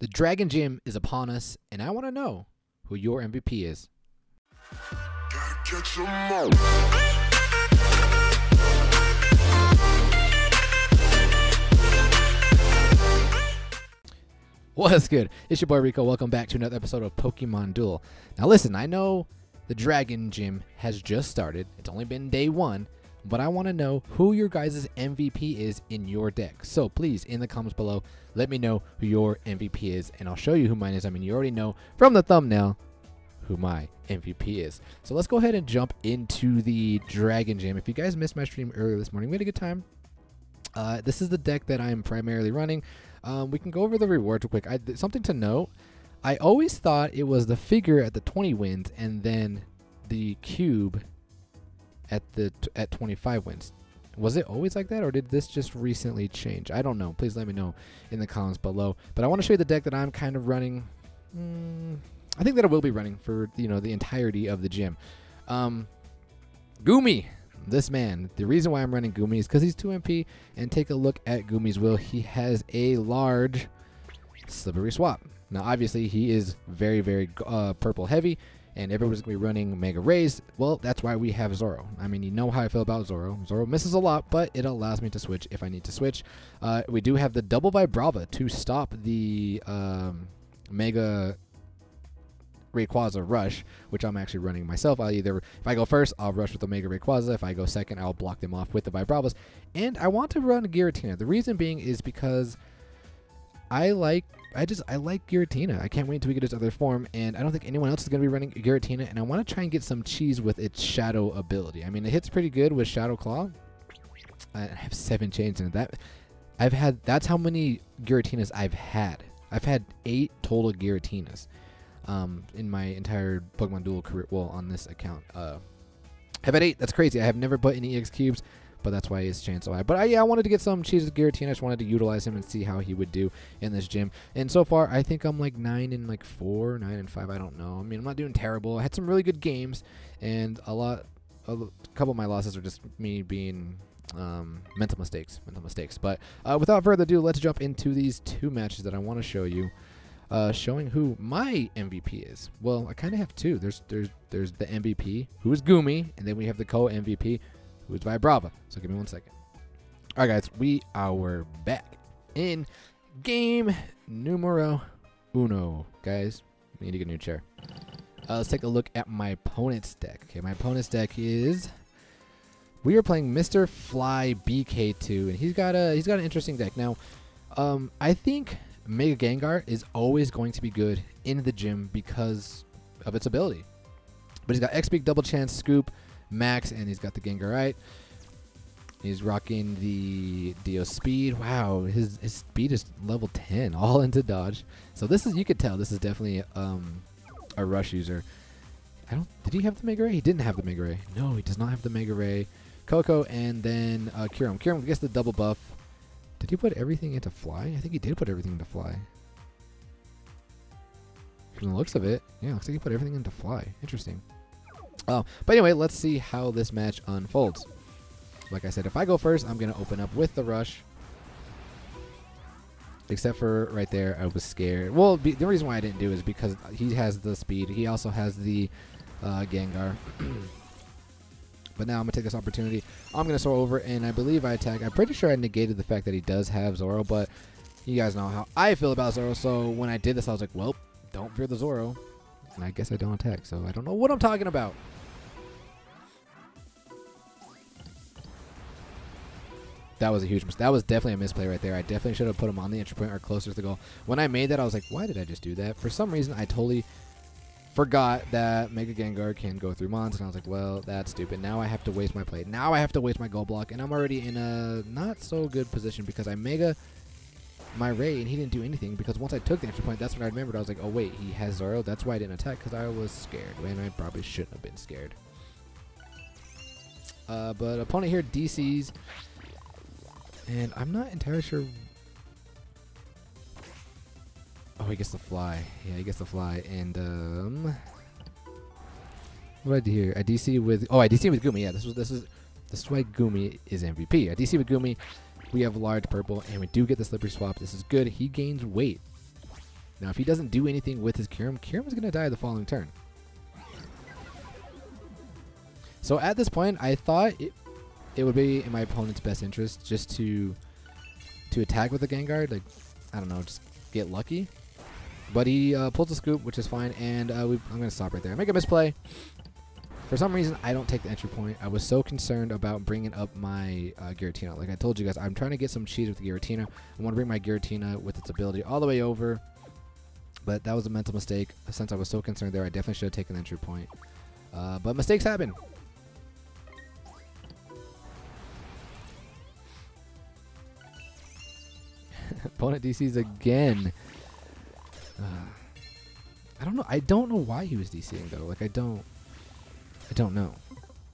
The Dragon Gym is upon us, and I want to know who your MVP is. What's good? It's your boy Rico. Welcome back to another episode of Pokemon Duel. Now listen, I know the Dragon Gym has just started. It's only been day one, but I want to know who your guys' MVP is in your deck. So please, in the comments below, let me know who your MVP is, and I'll show you who mine is. I mean, you already know from the thumbnail who my MVP is. So let's go ahead and jump into the Dragon Gym. If you guys missed my stream earlier this morning, we had a good time. This is the deck that I'm primarily running. We can go over the rewards real quick. Something to note, I always thought it was the figure at the 20 wins and then the cube at 25 wins. Was it always like that, or did this just recently change? I don't know. Please let me know in the comments below. But I want to show you the deck that I'm kind of running. I think that I will be running for the entirety of the gym. Gumi, this man. The reason why I'm running Gumi is because he's 2 MP. And take a look at Gumi's will. He has a large slippery swap. Now, obviously, he is very, very purple heavy. And everyone's going to be running Mega Rays. Well, that's why we have Zoro. I mean, you know how I feel about Zoro. Zoro misses a lot, but it allows me to switch if I need to switch. We do have the double Vibrava to stop the Mega Rayquaza rush, which I'm actually running myself. If I go first, I'll rush with the Mega Rayquaza. If I go second, I'll block them off with the Vibravas. And I want to run Giratina. The reason being is because I like Giratina. I can't wait until we get its other form, and I don't think anyone else is going to be running Giratina, and I want to try and get some cheese with its Shadow ability. I mean, it hits pretty good with Shadow Claw. I have 7 chains in it. That's how many Giratinas I've had. I've had 8 total Giratinas in my entire Pokemon Duel career. Well, on this account. I've had 8. That's crazy. I have never put any EX cubes, but that's why his chance so high. But yeah, I wanted to get some cheese with Giratina. I just wanted to utilize him and see how he would do in this gym. And so far, I think I'm like 9 and 4, 9 and 5. I don't know. I mean, I'm not doing terrible. I had some really good games, and a couple of my losses are just me being mental mistakes. But without further ado, let's jump into these 2 matches that I want to show you, showing who my MVP is. Well, I kind of have 2. There's the MVP, who is Gumi, and then we have the co-MVP, who's Vibrava. So give me 1 second. Alright guys, we are back in game numero uno. Guys, we need to get a new chair. Let's take a look at my opponent's deck. Okay, my opponent's deck is, we are playing Mr. Fly BK2, and he's got an interesting deck. Now, I think Mega Gengar is always going to be good in the gym because of its ability. But he's got X-Speed, Double Chance, Scoop, Max, and he's got the Gengarite. He's rocking the Dio Speed. Wow, his speed is level 10, all into dodge. So this is, you could tell, this is definitely a rush user. Did he have the Mega Ray? He didn't have the Mega Ray. No, he does not have the Mega Ray. Coco, and then Kyurem. Kyurem gets the double buff. Did he put everything into Fly? I think he did put everything into Fly. From the looks of it, yeah, looks like he put everything into Fly. Interesting. But anyway, let's see how this match unfolds. Like I said, if I go first, I'm going to open up with the rush. Except for right there, I was scared. Well, the reason why I didn't do it is because he has the speed. He also has the Gengar. But now I'm going to take this opportunity. I'm going to soar over, and I believe I attack. I'm pretty sure I negated the fact that he does have Zoro, but you guys know how I feel about Zoro. So when I did this, I was like, well, don't fear the Zoro. And I guess I don't attack, so I don't know what I'm talking about. That was a huge mistake. That was definitely a misplay right there. I definitely should have put him on the entry point or closer to the goal. When I made that, I was like, why did I just do that? For some reason, I totally forgot that Mega Gengar can go through Mons, and I was like, well, that's stupid. Now I have to waste my play. Now I have to waste my goal block, and I'm already in a not so good position because I Mega my Ray, and he didn't do anything because once I took the entry point, that's when I remembered. I was like, oh, wait, he has Zoro. That's why I didn't attack, because I was scared, and I probably shouldn't have been scared. But opponent here DCs, and I'm not entirely sure. Oh, he gets the Fly. Yeah, he gets the Fly. And what did I do here? I DC with Gumi. Yeah, this is why Gumi is MVP. I DC with Gumi. We have large purple, and we do get the slippery swap. This is good. He gains weight. Now, if he doesn't do anything with his Kyurem, Kyurem's going to die the following turn. So at this point, I thought it would be in my opponent's best interest just to attack with the Gengar. Like, I don't know, just get lucky. But he pulls a scoop, which is fine, and I'm going to stop right there. I make a misplay. For some reason, I don't take the entry point. I was so concerned about bringing up my Giratina. Like I told you guys, I'm trying to get some cheese with the Giratina. I want to bring my Giratina with its ability all the way over. But that was a mental mistake. Since I was so concerned there, I definitely should have taken the entry point. But mistakes happen. Opponent DCs again. I don't know. I don't know why he was DCing though. Like I don't know.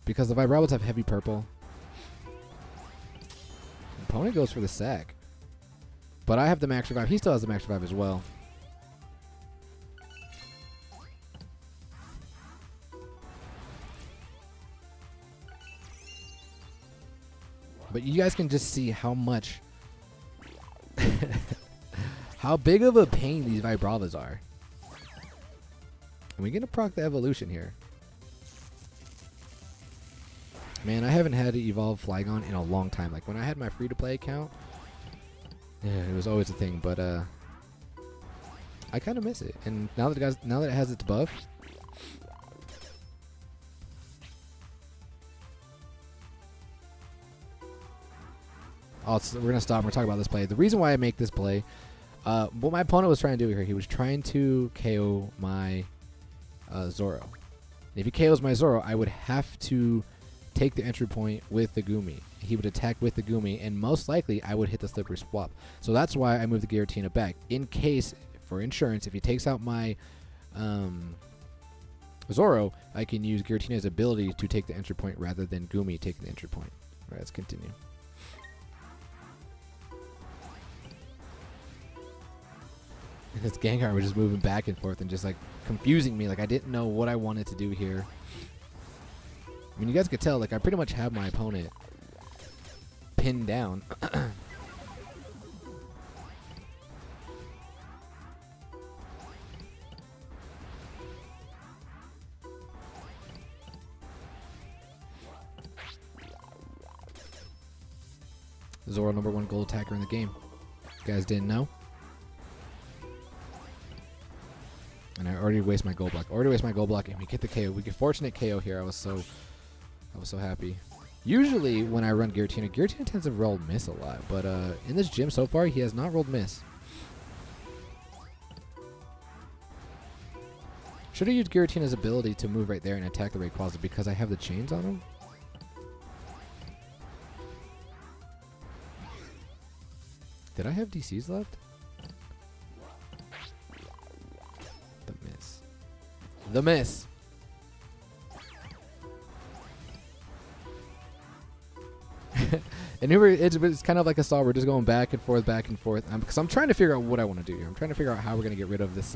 Because the Vibrobos have heavy purple. Opponent goes for the sack. But I have the max revive. He still has the max revive as well. But you guys can just see how much how big of a pain these Vibrobos are. And we're gonna proc the evolution here. Man, I haven't had to evolve Flygon in a long time. Like when I had my free-to-play account, yeah, it was always a thing. But I kind of miss it. And now that it has its buff, we're gonna stop. We're talking about this play. The reason why I make this play, what my opponent was trying to do here, he was trying to KO my Zoro. And if he KOs my Zoro, I would have to take the entry point with the Gumi. He would attack with the Gumi, and most likely I would hit the slippery swap. So that's why I moved the Giratina back. In case, for insurance, if he takes out my Zoro, I can use Giratina's ability to take the entry point rather than Gumi taking the entry point. All right, let's continue. And this Gengar was just moving back and forth and just like confusing me. Like I didn't know what I wanted to do here. I mean, you guys could tell, like, I pretty much have my opponent pinned down. Zoro, #1 gold attacker in the game. You guys didn't know? And I already waste my gold block. And we get the KO. We get fortunate KO here. I was so happy. Usually when I run Giratina tends to roll miss a lot, but in this gym so far he has not rolled miss. Should have used Giratina's ability to move right there and attack the Rayquaza because I have the chains on him. Did I have DCs left? The miss. And it's kind of like a stall. We're just going back and forth, because I'm trying to figure out what I want to do here. I'm trying to figure out how we're gonna get rid of this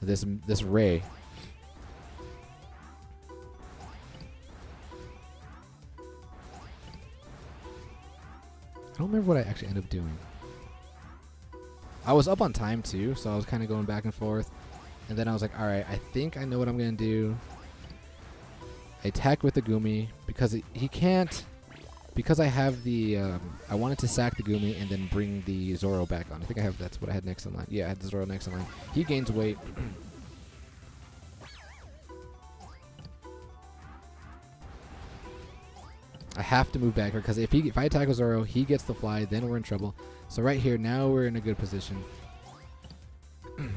this Ray. I don't remember what I actually ended up doing. I was up on time too, so I was kind of going back and forth. And then I was like, all right, I think I know what I'm going to do. I attack with the Gumi because he can't, because I have the, I wanted to sack the Gumi and then bring the Zoro back on. I think that's what I had next in line. Yeah, I had the Zoro next in line. He gains weight. I have to move back here because if I attack with Zoro, he gets the fly, then we're in trouble. So right here, now we're in a good position.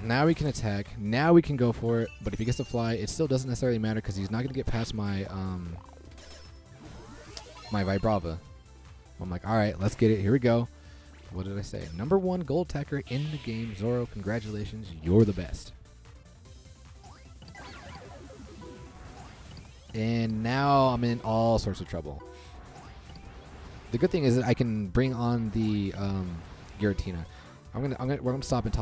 Now we can attack. Now we can go for it. But if he gets to fly, it still doesn't necessarily matter because he's not going to get past my my Vibrava. I'm like, all right, let's get it. Here we go. What did I say? #1 gold attacker in the game. Zoro, congratulations. You're the best. And now I'm in all sorts of trouble. The good thing is that I can bring on the Giratina. We're gonna stop and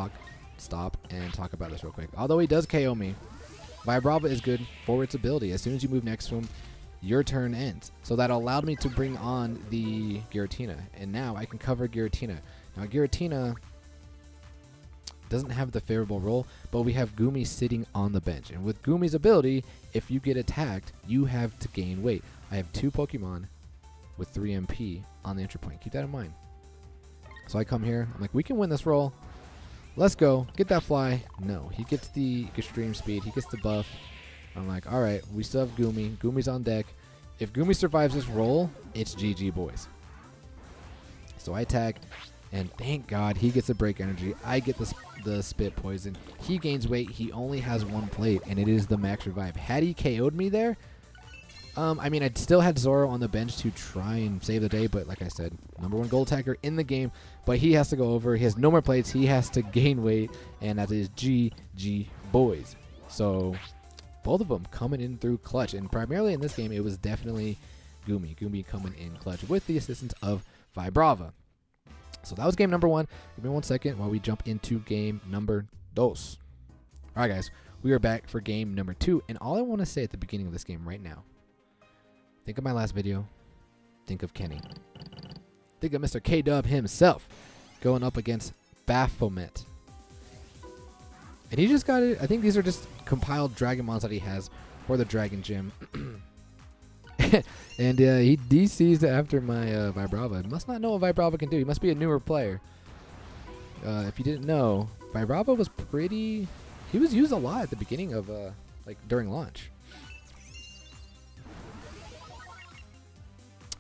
talk about this real quick. Although he does KO me, Vibrava is good for its ability. As soon as you move next to him, your turn ends. So that allowed me to bring on the Giratina, and now I can cover Giratina. Now Giratina doesn't have the favorable roll, but we have Gumi sitting on the bench. And with Gumi's ability, if you get attacked, you have to gain weight. I have 2 Pokemon with 3 MP on the entry point. Keep that in mind. So I come here. I'm like, we can win this roll. Let's go. Get that fly. No. He gets the extreme speed. He gets the buff. I'm like, all right, we still have Gumi. Gumi's on deck. If Gumi survives this roll, it's GG, boys. So I attack, and thank God he gets a break energy. I get the spit poison. He gains weight. He only has 1 plate, and it is the max revive. Had he KO'd me there, I mean, I still had Zoro on the bench to try and save the day, but like I said, #1 gold attacker in the game, but he has to go over. He has no more plates. He has to gain weight, and that is GG, boys. So both of them coming in through clutch, and primarily in this game, it was definitely Gumi. Gumi coming in clutch with the assistance of Vibrava. So that was game #1. Give me 1 second while we jump into game number 2. All right, guys, we are back for game number 2, and all I want to say at the beginning of this game right now, think of my last video. Think of Kenny. Think of Mr. K-Dub himself going up against Baphomet. And he just got it. I think these are just compiled Dragonmons that he has for the Dragon Gym. And he DC'd after my Vibrava. Must not know what Vibrava can do. He must be a newer player. If you didn't know, Vibrava was pretty... He was used a lot at the beginning of, like, during launch.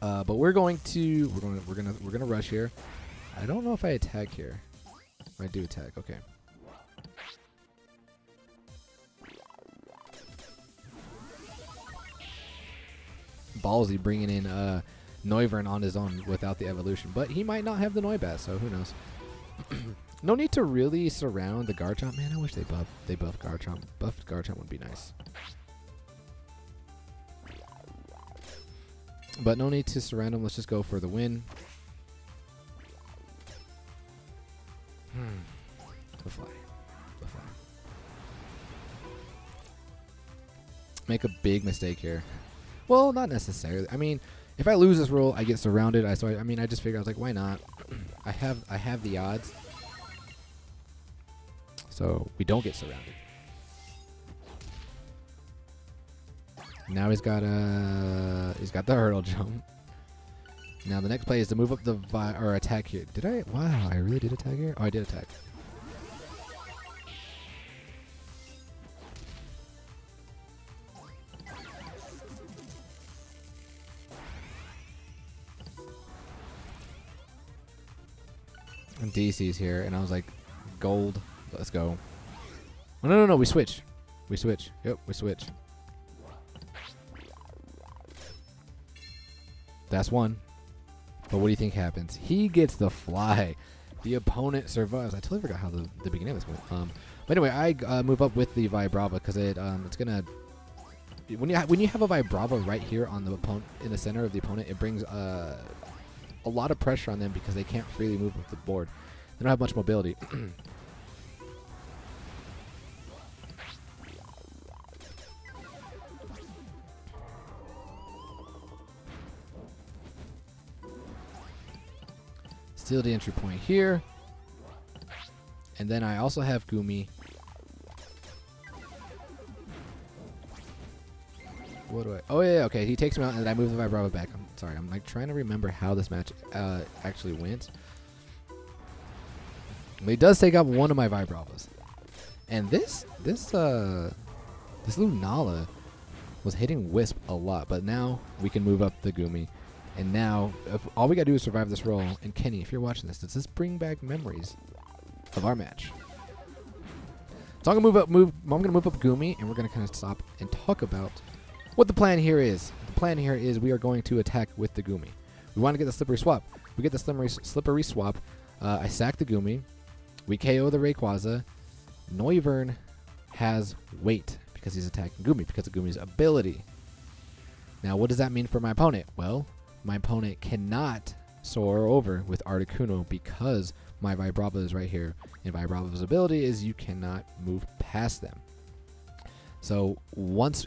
But we're going to we're gonna rush here. I don't know if I attack here. I do attack. Okay. Ballsy bringing in Noivern on his own without the evolution, but he might not have the Noibat, so who knows. No need to really surround the Garchomp. Man, I wish they buff Garchomp. Buffed Garchomp would be nice. But no need to surround him. Let's just go for the win. The fly. The fly. Make a big mistake here. Well, not necessarily. I mean, if I lose this roll, I get surrounded. I just figured, I was like, why not? I have the odds. So we don't get surrounded. Now he's got the hurdle jump. Now the next play is to move up the attack here. Did I? Wow, I really did attack here. Oh, I did attack. And DC's here, and I was like, gold. Let's go. Oh, no, we switch. We switch. Yep, we switch. That's 1. But what do you think happens? He gets the fly. The opponent survives. I totally forgot how the beginning of this went. But anyway, I move up with the Vibrava because it's gonna. When you have a Vibrava right here on the opponent in the center of the opponent, it brings a lot of pressure on them because they can't freely move up the board. They don't have much mobility. Steal the entry point here. And then I also have Gumi. What do I... Oh, yeah, okay. He takes me out, and then I move the Vibrava back. I'm sorry. I'm, like, trying to remember how this match actually went. But he does take out one of my Vibravas. And this Lunala was hitting Wisp a lot. But now we can move up the Gumi. And now, all we gotta do is survive this roll. And Kenny, if you're watching this, does this bring back memories of our match? So I'm gonna move up Gumi, and we're gonna kind of stop and talk about what the plan here is. The plan here is we are going to attack with the Gumi. We want to get the slippery swap. We get the slippery swap. I sack the Gumi. We KO the Rayquaza. Noivern has weight because he's attacking Gumi because of Gumi's ability. Now, what does that mean for my opponent? Well, my opponent cannot soar over with Articuno because my Vibrava is right here. And Vibrava's ability is you cannot move past them. So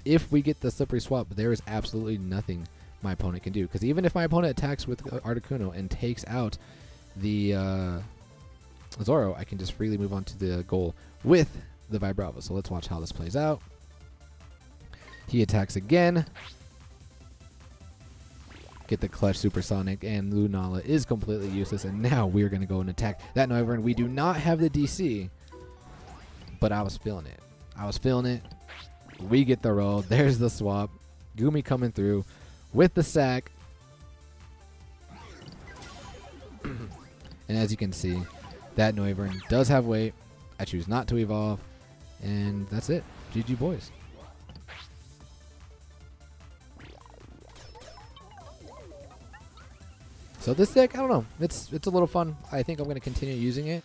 if we get the slippery swap, there is absolutely nothing my opponent can do. Because even if my opponent attacks with Articuno and takes out the Zoro, I can just freely move on to the goal with the Vibrava. So let's watch how this plays out. He attacks again. Get the clutch supersonic, and Lunala is completely useless. And now we're going to go and attack that Noivern. We do not have the DC, but I was feeling it. I was feeling it. We get the roll. There's the swap. Gumi coming through with the sack. And as you can see, that Noivern does have weight. I choose not to evolve. And that's it. GG boys. So this deck, I don't know. It's a little fun. I think I'm going to continue using it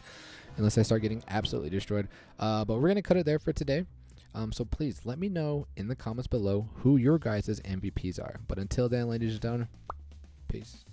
unless I start getting absolutely destroyed. But we're going to cut it there for today. So please let me know in the comments below who your guys' MVPs are. But until then, ladies and gentlemen, peace.